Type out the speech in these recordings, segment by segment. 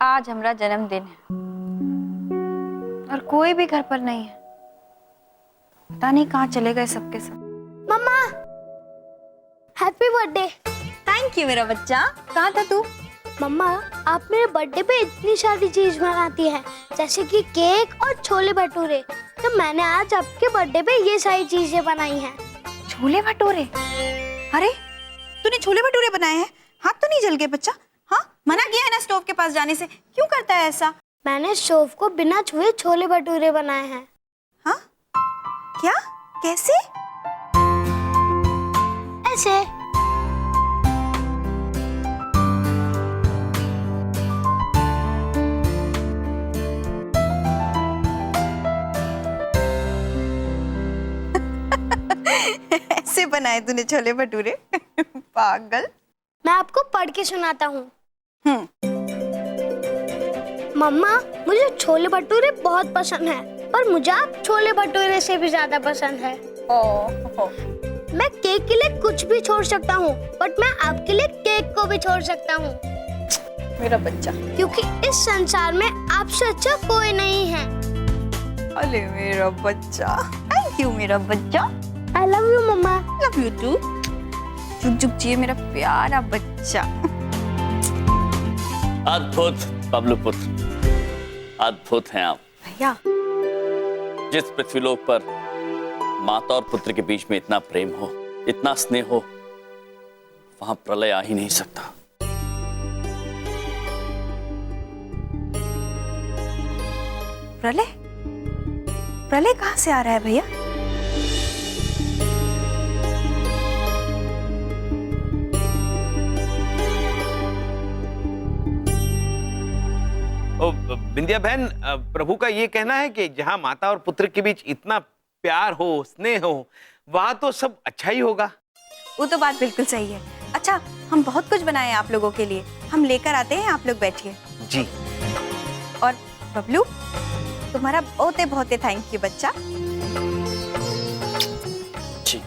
आज हमारा जन्मदिन है और कोई भी घर पर नहीं है। पता नहीं कहाँ चले गए सबके सब। मम्मा, हैप्पी बर्थडे। थैंक यू मेरा बच्चा। कहाँ था तू? मम्मा, आप मेरे बर्थडे पे इतनी सारी चीज बनाती हैं, जैसे कि केक और छोले भटूरे। तो मैंने आज आपके बर्थडे पे ये सारी चीजें बनाई हैं। छोले भटूरे? अरे तूने छोले भटूरे बनाए हैं? हाथ तो नहीं जल गए बच्चा? हाँ, मना किया है ना स्टोव के पास जाने से। क्यों करता है ऐसा? मैंने स्टोव को बिना छुए छोले भटूरे बनाए हैं। हाँ? क्या? कैसे? ऐसे। ऐसे बनाए तूने छोले भटूरे? पागल। मैं आपको पढ़ के सुनाता हूँ। मम्मा, मुझे छोले भटूरे बहुत पसंद है, पर मुझे आप छोले भटूरे से भी ज्यादा पसंद है। मैं केक के लिए कुछ भी छोड़ सकता हूँ, बट मैं आपके लिए केक को भी छोड़ सकता हूँ। मेरा बच्चा, क्योंकि इस संसार में आपसे अच्छा कोई नहीं है। अरे मेरा बच्चा, थैंक यू मेरा बच्चा। I love you, मम्मा। Love you too. जुग जुग जिए मेरा प्यारा बच्चा। अद्भुत बबलू पुत्र, अद्भुत हैं आप भैया। जिस पृथ्वीलोक पर माता और पुत्र के बीच में इतना प्रेम हो, इतना स्नेह हो, वहां प्रलय आ ही नहीं सकता। प्रलय? प्रलय कहाँ से आ रहा है भैया? बिंदिया बहन, प्रभु का ये कहना है कि जहाँ माता और पुत्र के बीच इतना प्यार हो, स्नेह हो, वहां तो सब अच्छा ही होगा। वो तो बात बिल्कुल सही है। अच्छा, हम बहुत कुछ बनाए हैं आप लोगों के लिए, हम लेकर आते हैं, आप लोग बैठिए। जी। और बबलू, तुम्हारा बहुत बहुत थैंक यू बच्चा। जी।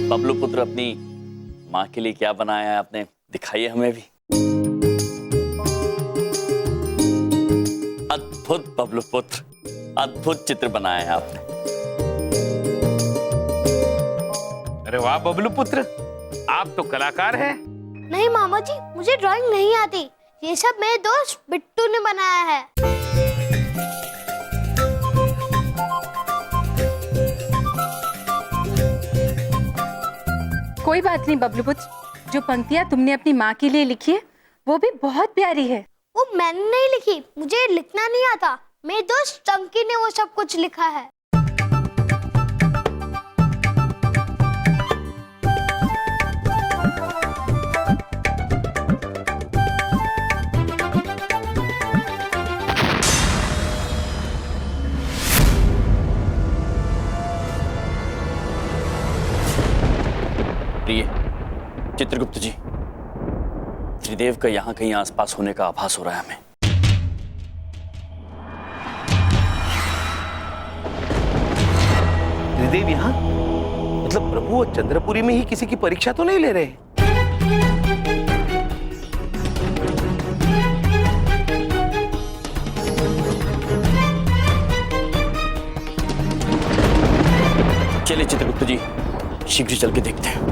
बबलू पुत्र, अपनी माँ के लिए क्या बनाया है आपने? दिखाइए हमें भी। अद्भुत बबलू पुत्र, अद्भुत चित्र बनाया है आपने। अरे वाह बबलू पुत्र, आप तो कलाकार हैं। नहीं मामा जी, मुझे ड्राइंग नहीं आती। ये सब मेरे दोस्त बिट्टू ने बनाया है। कोई बात नहीं बबलू पुत्र, जो पंक्तियाँ तुमने अपनी माँ के लिए लिखी है वो भी बहुत प्यारी है। वो मैंने नहीं लिखी, मुझे लिखना नहीं आता। मेरे दोस्त चंकी ने वो सब कुछ लिखा है। प्रिय चित्रगुप्त जी, त्रिदेव का यहाँ कहीं आसपास होने का आभास हो रहा है हमें। त्रिदेव यहाँ? मतलब प्रभु वो चंद्रपुरी में ही किसी की परीक्षा तो नहीं ले रहे? चलिए चित्रगुप्त जी, शीघ्र चल के देखते हैं।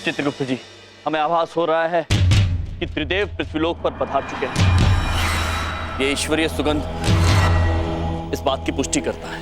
चित्रगुप्त जी, हमें आभास हो रहा है कि त्रिदेव पृथ्वीलोक पर पधार चुके हैं। ये ईश्वरीय सुगंध इस बात की पुष्टि करता है।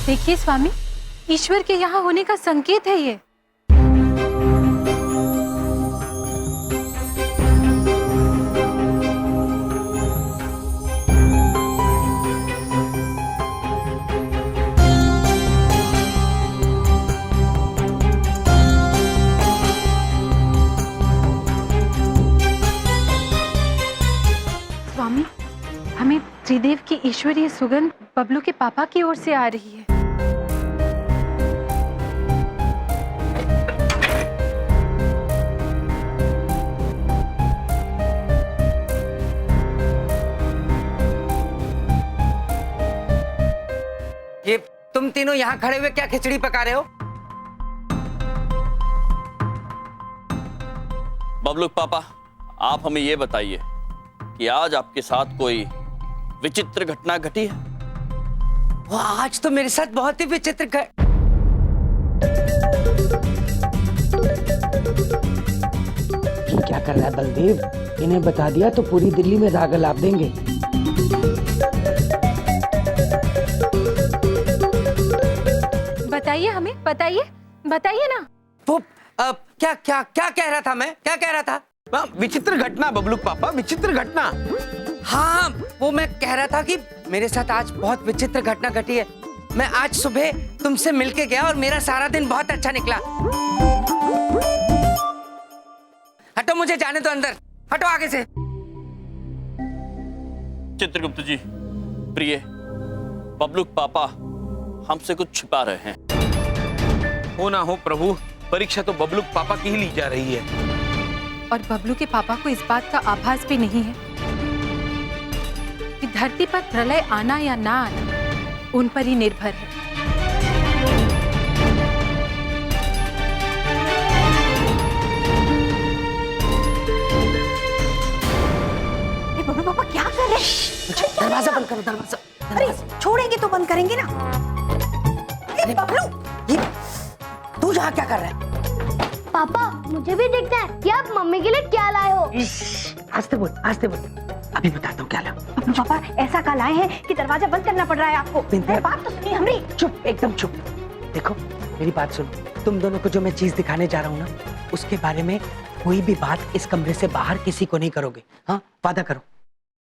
देखिए स्वामी, ईश्वर के यहाँ होने का संकेत है ये। त्रिदेव की ईश्वरीय सुगंध बबलू के पापा की ओर से आ रही है। ये तुम तीनों यहाँ खड़े हुए क्या खिचड़ी पका रहे हो? बबलू के पापा, आप हमें ये बताइए कि आज आपके साथ कोई विचित्र घटना घटी है? वो आज तो मेरे साथ बहुत ही विचित्र ये क्या कर रहा है बलदेव? इन्हें बता दिया तो पूरी दिल्ली में दाग लाप देंगे। बताइए हमें, बताइए ना। वो क्या क्या क्या कह रहा था मैं? क्या कह रहा था? हाँ, विचित्र घटना बबलू पापा, विचित्र घटना। हाँ, वो मैं कह रहा था कि मेरे साथ आज बहुत विचित्र घटना घटी है। मैं आज सुबह तुमसे मिलके गया और मेरा सारा दिन बहुत अच्छा निकला। हटो, मुझे जाने दो अंदर। हटो आगे से। चित्रगुप्त जी, प्रिय, बबलू के पापा हमसे कुछ छिपा रहे हैं। हो ना हो प्रभु, परीक्षा तो बबलू पापा की ही ली जा रही है। और बबलू के पापा को इस बात का आभास भी नहीं है कि धरती पर प्रलय आना या ना आना उन पर ही निर्भर है। ये बबलू पापा क्या कर रहे हैं? दरवाजा बंद करो, दरवाजा। अरे छोड़ेंगे तो बंद करेंगे ना। ये बबलू, तू यहाँ क्या कर रहा है? पापा मुझे भी देखना है कि आप मम्मी के लिए क्या लाए हो। आस्ते बोल, आस्ते बोल। अभी बताता हूँ क्या लाऊं। बबलू पापा ऐसा कल आए हैं कि दरवाजा बंद करना पड़ रहा है आपको। बिंदु। बात तो सुनिए हमारी। चुप, एकदम चुप। देखो मेरी बात सुनो। तुम दोनों को जो मैं चीज दिखाने जा रहा हूँ ना, उसके बारे में कोई भी बात इस कमरे से बाहर किसी को नहीं करोगे। हाँ, वादा करो।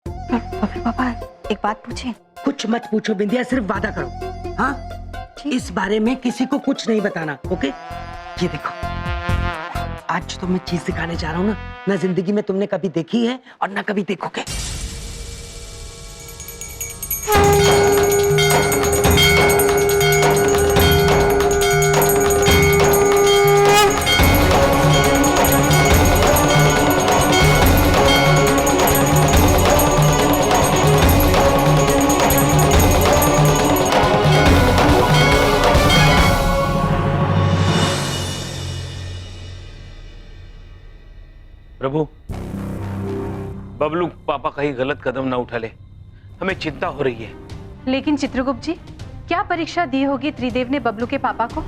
बबलू पापा एक बात पूछें? कुछ मत पूछो बिंदिया, सिर्फ वादा करो। हाँ, इस बारे में किसी को कुछ नहीं बताना। ओके? ये देखो, आज तो मैं चीज दिखाने जा रहा हूँ ना जिंदगी में तुमने कभी देखी है और ना कभी देखोगे। प्रभु, बबलू पापा कहीं गलत कदम ना उठा ले, हमें चिंता हो रही है। लेकिन चित्रगुप्त जी, क्या परीक्षा दी होगी त्रिदेव ने बबलू के पापा को?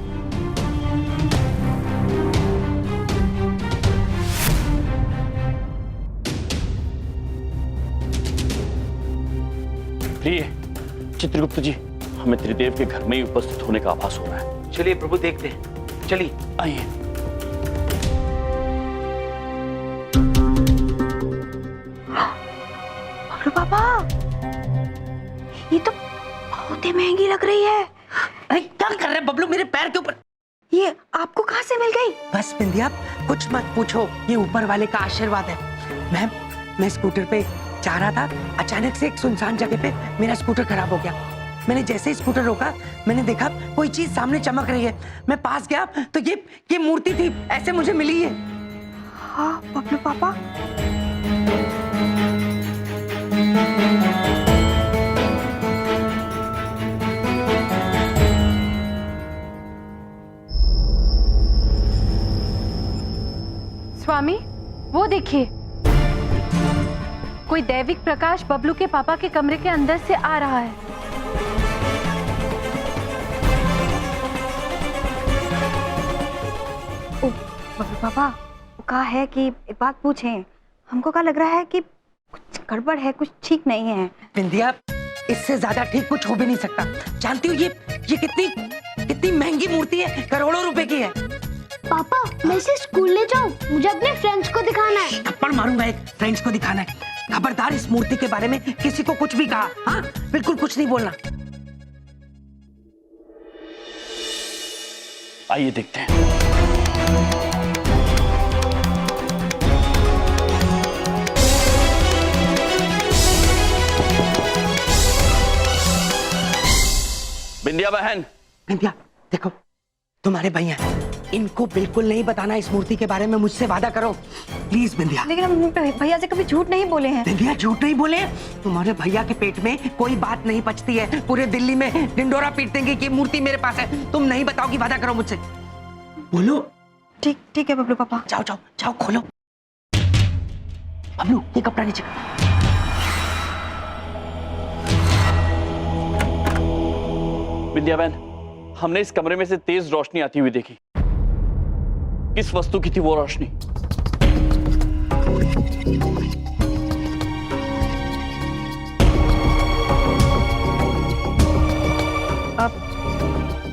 प्रिय चित्रगुप्त जी, हमें त्रिदेव के घर में ही उपस्थित होने का आभास हो रहा है। चलिए प्रभु देखते हैं, चलिए। आइए। बबलू पापा, ये तो बहुत ही महंगी लग रही है। अरे क्या कर रहे बबलू मेरे पैर के ऊपर? ये आपको कहाँ से मिल गई? बस बिंदिया, कुछ मत पूछो, ये ऊपर वाले का आशीर्वाद है। मैं स्कूटर पे जा रहा था, अचानक से एक सुनसान जगह पे मेरा स्कूटर खराब हो गया। मैंने जैसे ही स्कूटर रोका, मैंने देखा कोई चीज सामने चमक रही है। मैं पास गया तो ये मूर्ति थी, ऐसे मुझे मिली है। हाँ बबलू पापा, स्वामी, वो देखिए, कोई दैविक प्रकाश बबलू के पापा के कमरे के अंदर से आ रहा है। ओ बबलू पापा, कहा है कि एक बात पूछें। हमको क्या लग रहा है कि कुछ गड़बड़ है, कुछ ठीक नहीं है। बिंदिया, इससे ज्यादा ठीक कुछ हो भी नहीं सकता। जानती हो ये कितनी महंगी मूर्ति है, करोड़ों रुपए की है। पापा मैं इसे स्कूल ले जाऊं? मुझे अपने फ्रेंड्स को दिखाना है। थप्पड़ मारूंगा एक, फ्रेंड्स को दिखाना है। खबरदार इस मूर्ति के बारे में किसी को कुछ भी कहा। हाँ, बिल्कुल कुछ नहीं बोलना। आइए देखते हैं। विंध्या बहन, विंध्या देखो, तुम्हारे भैया हैं, इनको बिल्कुल नहीं बताना इस मूर्ति के बारे में, मुझसे वादा करो प्लीज विंध्या। लेकिन हम भैया से कभी झूठ नहीं बोले हैं। विंध्या झूठ नहीं बोले, तुम्हारे भैया के पेट में कोई बात नहीं पचती है, पूरे दिल्ली में ढिंडोरा पीट देंगे कि मूर्ति मेरे पास है। तुम नहीं बताओगी, वादा करो मुझसे, बोलो। ठीक ठीक है बबलू पापा। जाओ जाओ जाओ, खोलो। बबलू ये कपड़ा नीचे कर। विंध्या बहन, हमने इस कमरे में से तेज रोशनी आती हुई देखी। किस वस्तु की थी वो रोशनी?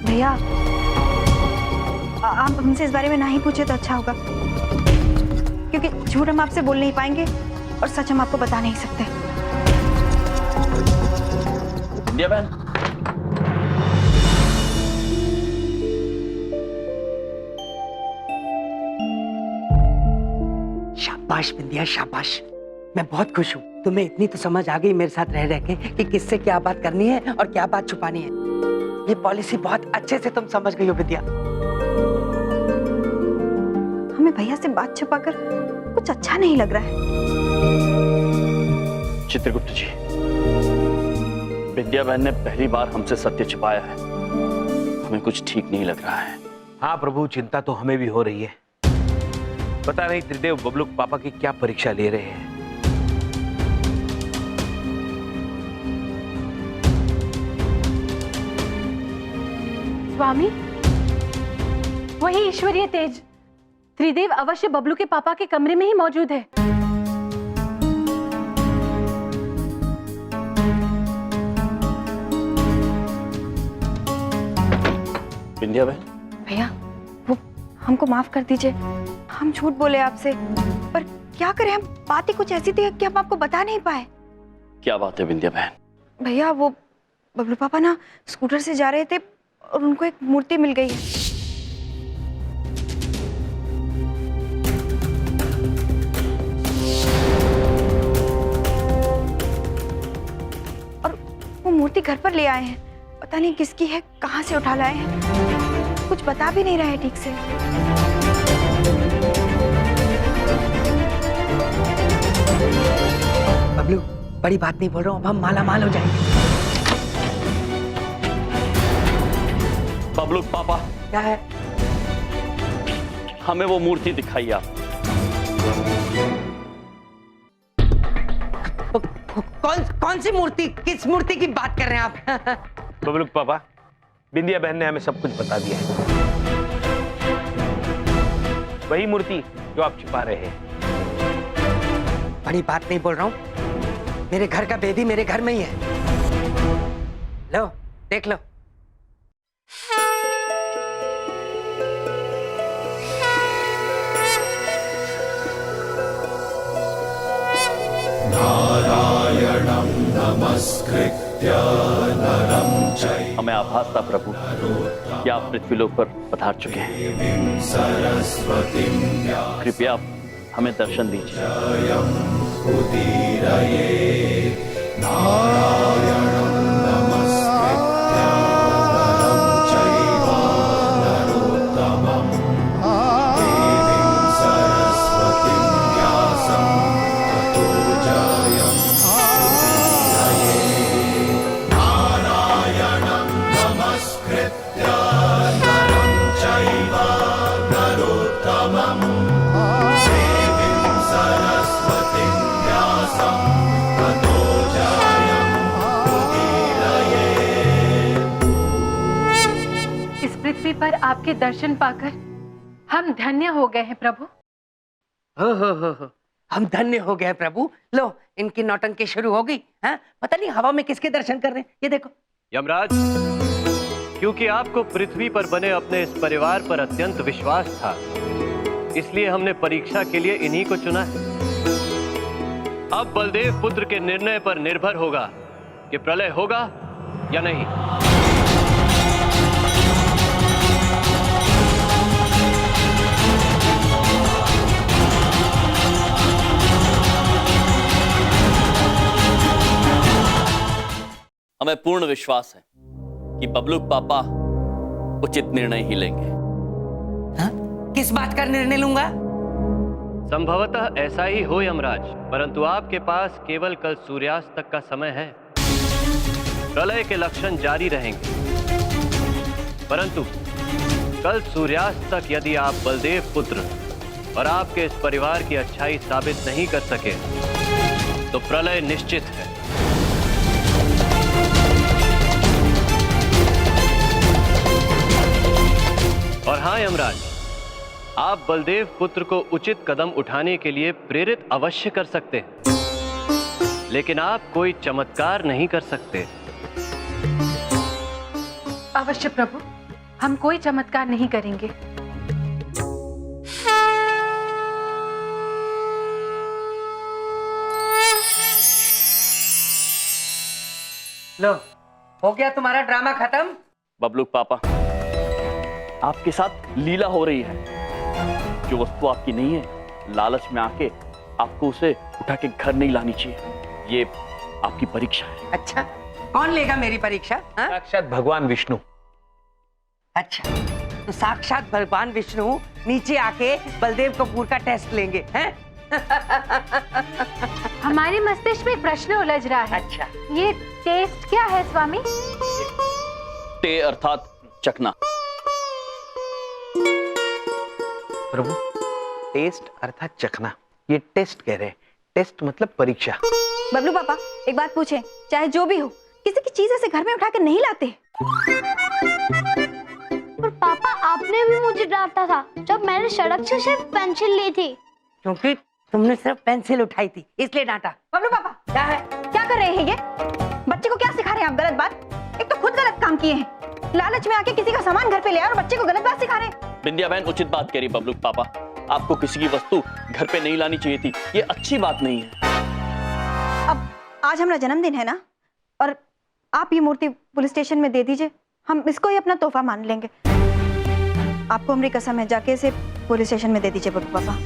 भैया आप हमसे इस बारे में ना ही पूछे तो अच्छा होगा, क्योंकि झूठ हम आपसे बोल नहीं पाएंगे और सच हम आपको बता नहीं सकते। विंध्या बहन, शाबाश विंध्या शाबाश, मैं बहुत खुश हूँ। तुम्हें इतनी तो समझ आ गई मेरे साथ रह रह के कि किससे क्या बात करनी है और क्या बात छुपानी है। ये पॉलिसी बहुत अच्छे से तुम समझ गई हो विद्या। हमें भैया से बात छुपाकर कुछ अच्छा नहीं लग रहा है। चित्रगुप्त जी, विद्या बहन ने पहली बार हमसे सत्य छिपाया है, हमें कुछ ठीक नहीं लग रहा है। हाँ प्रभु, चिंता तो हमें भी हो रही है। पता नहीं त्रिदेव बबलू पापा की क्या परीक्षा ले रहे हैं। स्वामी, वही ईश्वरीय तेज त्रिदेव अवश्य बबलू के पापा के कमरे में ही मौजूद है। विंध्या बहन, भैया वो हमको माफ कर दीजिए, हम झूठ बोले आपसे, पर क्या करें, हम बात ही कुछ ऐसी थी कि हम आपको बता नहीं पाए। क्या बात है विंध्या बहन? भैया वो बबलू पापा ना स्कूटर से जा रहे थे और उनको एक मूर्ति मिल गई है। और वो मूर्ति घर पर ले आए हैं, पता नहीं किसकी है, कहाँ से उठा लाए हैं, कुछ बता भी नहीं रहा है ठीक से। बबलू बड़ी बात नहीं बोल रहा हूँ, अब हम माला माल हो जाएंगे। बबलू पापा, क्या है? हमें वो मूर्ति दिखाइए आप। कौन सी मूर्ति? किस मूर्ति की बात कर रहे हैं आप? बबलू पापा, बिंदिया बहन ने हमें सब कुछ बता दिया है। वही मूर्ति जो आप छिपा रहे हैं। बड़ी बात नहीं बोल रहा हूँ, मेरे घर का बेदी मेरे घर में ही है। लो देख लो। नारायणं नमस्कृत्य नरं चैव हमें आभास था प्रभु कि आप पृथ्वीलोक पर पधार चुके हैं। सरस्वतीं कृपया हमें दर्शन दीजिए। उदीरये नारायणं नमस्कृत्य नरं चैव नरोत्तमं देवीं सरस्वतीं व्यासं ततो जयम् उदीरये नारायणं नमस्कृत्य नरं चैव नरोत्तमं देवीं सरस्वतीं व्यासं ततो जयम् उदीरये। इस पृथ्वी पर आपके दर्शन पाकर हम धन्य हो गए हैं प्रभु। हो, हम धन्य हो गए प्रभु। लो इनकी नौटंकी शुरू हो गई। हाँ? पता नहीं हवा में किसके दर्शन कर रहे हैं, ये देखो। यमराज, क्योंकि आपको पृथ्वी पर बने अपने इस परिवार पर अत्यंत विश्वास था, इसलिए हमने परीक्षा के लिए इन्हीं को चुना है। अब बलदेव पुत्र के निर्णय पर निर्भर होगा कि प्रलय होगा या नहीं। हमें पूर्ण विश्वास है कि बबलूक पापा उचित निर्णय ही लेंगे। हाँ? किस बात का निर्णय लूंगा? संभवतः ऐसा ही हो यमराज, परंतु आपके पास केवल कल सूर्यास्त तक का समय है। प्रलय के लक्षण जारी रहेंगे, परंतु कल सूर्यास्त तक यदि आप बलदेव पुत्र और आपके इस परिवार की अच्छाई साबित नहीं कर सके तो प्रलय निश्चित है। और हाँ यमराज, आप बलदेव पुत्र को उचित कदम उठाने के लिए प्रेरित अवश्य कर सकते हैं, लेकिन आप कोई चमत्कार नहीं कर सकते। अवश्य प्रभु, हम कोई चमत्कार नहीं करेंगे। लो, हो गया तुम्हारा ड्रामा खत्म? बबलूक पापा, आपके साथ लीला हो रही है। जो वस्तु आपकी नहीं है, लालच में आके आपको उसे उठा के घर नहीं लानी चाहिए। ये आपकी परीक्षा है। अच्छा, कौन लेगा मेरी परीक्षा? हाँ? साक्षात भगवान विष्णु। अच्छा, तो साक्षात भगवान विष्णु नीचे आके बलदेव कपूर का टेस्ट लेंगे, हैं? हमारे मस्तिष्क में एक प्रश्न उलझ रहा है। अच्छा, ये टेस्ट क्या है स्वामी? ते अर्थात चखना। प्रभु, टेस्ट अर्थात चखना, ये टेस्ट कह रहे हैं। टेस्ट मतलब परीक्षा। बबलू पापा, एक बात पूछे, चाहे जो भी हो, किसी की चीज ऐसे घर में उठा के नहीं लाते। पर पापा, आपने भी मुझे डांटा था जब मैंने सड़क से सिर्फ पेंसिल ली थी। क्योंकि तुमने सिर्फ पेंसिल उठाई थी, इसलिए डांटा। बबलू पापा, क्या है? क्या कर रहे हैं ये? बच्चे को क्या सिखा रहे हैं आप? गलत बात। एक तो खुद गलत काम किए हैं, लालच में आके किसी का सामान घर पे ले आए और बच्चे को गलत बात सिखा रहे हैं। बिंदिया बहन उचित बात कह रही बबलूक पापा। आपको किसी की वस्तु घर पे नहीं लानी चाहिए थी, ये अच्छी बात नहीं है। अब आज हमारा जन्मदिन है ना, और आप ये मूर्ति पुलिस स्टेशन में दे दीजिए, हम इसको ही अपना तोहफा मान लेंगे। आपको हमारी कसम है, जाके इसे पुलिस स्टेशन में दे दीजिए बबलू पापा।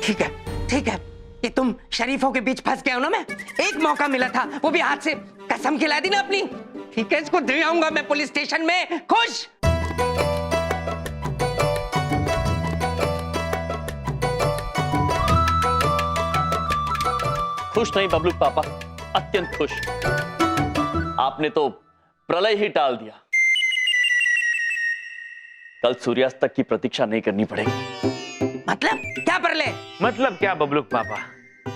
ठीक है, ठीक है, कि तुम शरीफों के बीच फंस गए हो ना। मैं एक मौका मिला था, वो भी हाथ से कसम खिला दी ना अपनी। ठीक है, इसको दे आऊंगा मैं पुलिस स्टेशन में। खुश? खुश नहीं बबलूक पापा, अत्यंत खुश। आपने तो प्रलय ही टाल दिया। कल सूर्यास्त तक की प्रतीक्षा नहीं करनी पड़ेगी। मतलब क्या प्रलय? मतलब क्या बबलूक पापा,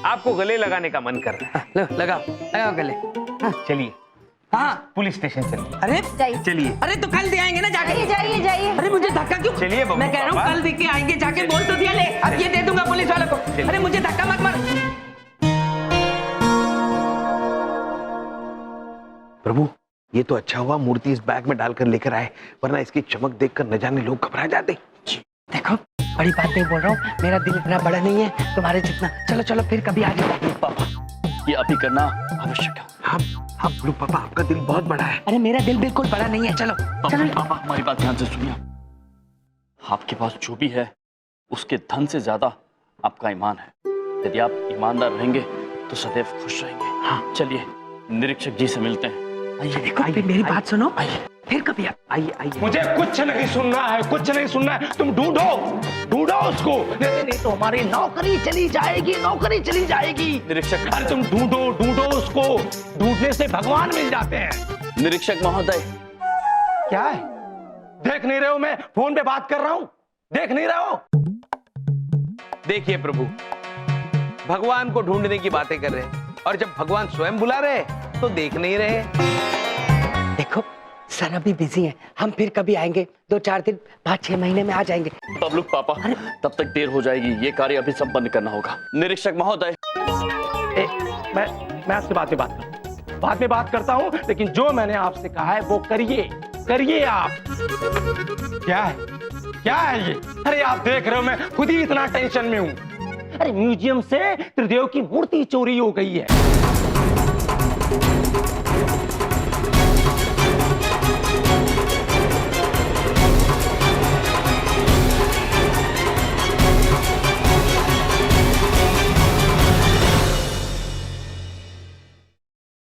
आपको गले लगाने का मन कर रहा है। लो, लगाओ लगाओ गले। चलिए, हाँ, पुलिस स्टेशन चलिए। अरे जाइए, चलिए। अरे तो कल दे आएंगे ना जाके। जाइए जाइए जाइए। अरे मुझे धक्का क्यों? चलिए बबलू मैं कह रहा हूँ पापा। कल दे के आएंगे, जाके बोल तो दिया। ले, अब ये दे दूंगा पुलिस वालों को। अरे मुझे धक्का मत मार। प्रभु, ये तो अच्छा हुआ मूर्ति इस बैग में डालकर लेकर आए, वरना इसकी चमक देखकर न जाने लोग घबरा जाते। देखो, बड़ी बात नहीं बोल रहा हूँ, मेरा दिल इतना बड़ा नहीं है तुम्हारे जितना। चलो चलो, फिर कभी आ जाओ। पापा, ये अभी करना आवश्यक है। हाँ हाँ बबलू पापा, आपका दिल बहुत बड़ा है। अरे मेरा दिल बिल्कुल बड़ा नहीं है। चलो चलो। पापा, हमारी बात ध्यान से सुनिए। आपके पास जो भी है, उसके धन से ज्यादा आपका ईमान है। यदि आप ईमानदार रहेंगे तो सदैव खुश रहेंगे। हाँ, चलिए निरीक्षक जी से मिलते हैं। आइए, देखो, फिर मेरी बात सुनो। आइए, फिर कभी आइए आइए। मुझे कुछ नहीं सुनना है, कुछ नहीं सुनना है। तुम ढूंढो ढूंढो उसको, नहीं तो हमारी नौकरी चली जाएगी, नौकरी चली जाएगी। निरीक्षक, अरे तुम ढूंढो ढूंढो उसको, ढूंढने से भगवान मिल जाते हैं। निरीक्षक महोदय। क्या है? देख नहीं रहे हो मैं फोन पे बात कर रहा हूँ? देख नहीं रहे हो? देखिए प्रभु, भगवान को ढूंढने की बातें कर रहे हैं, और जब भगवान स्वयं बुला रहे तो देख नहीं रहे। देखो, सर अभी बिजी हैं, हम फिर कभी आएंगे। 2-4 दिन, 5-6 महीने में आ जाएंगे। बबलूक पापा, तब तक देर हो जाएगी। ये कार्य अभी संपन्न करना होगा। निरीक्षक महोदय। मैं आपसे बाद में बात करता हूँ, लेकिन जो मैंने आपसे कहा है वो करिए, करिए आप। क्या है? क्या है ये? अरे आप देख रहे हो, मैं खुद ही इतना टेंशन में हूँ। अरे म्यूजियम से त्रिदेव की मूर्ति चोरी हो गई है।